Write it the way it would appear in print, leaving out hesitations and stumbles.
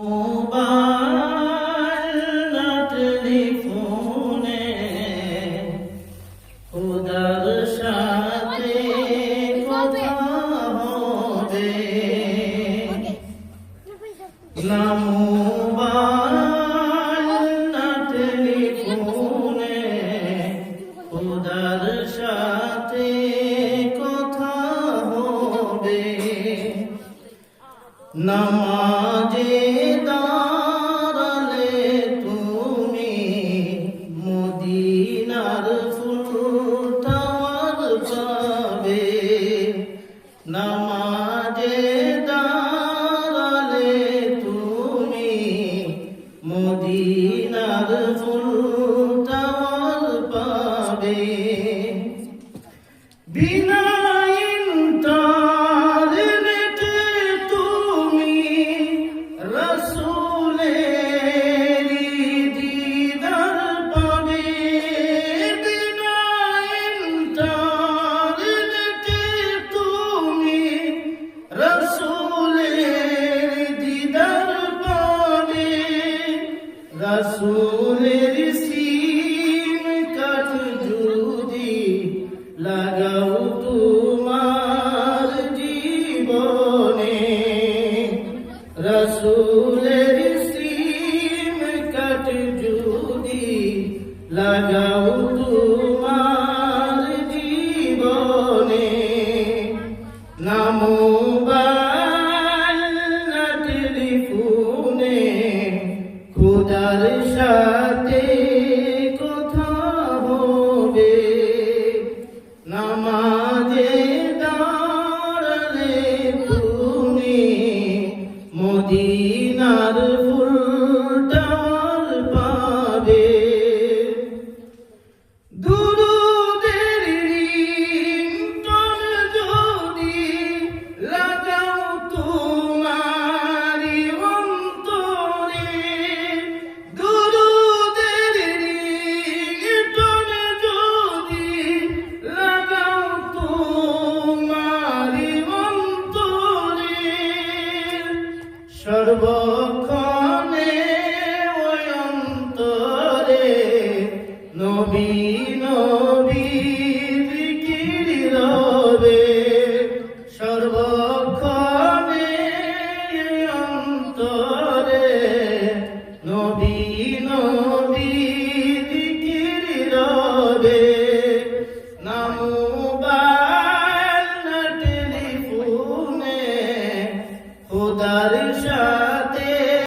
Mobile না টেলিফোনে খোদার সাথে কথা হবে না। মোবাইল না টেলিফোনে খোদার সাথে কথা হবে। নামাজে দাঁড়ালে তুমি মদিনার ফুলটাওয়ার পাবে। নামাজে দাঁড়ালে তুমি মদিনার ফুলটাওয়ার পাবে। বিনা রাসূলের সিম কার্ড যদি লাগাও তোমার জীবনে, রাসূলের সিম কার্ড যদি লাগাও তোমার জীবনে, না মোবাইল না টেলিফোনে খোদার সাথে কথা হবে। নামাজে দাঁড়ালে তুমি মদিনার ফুলটাওয়ার পাবে। দুরূদের রিংটোন যদি লাগাও তোমারি অন্তরে, দুরূদের রিংটোন যদি লাগাও তোমারি অন্তরে, সর্বক্ষণে ওই অন্তরে নবী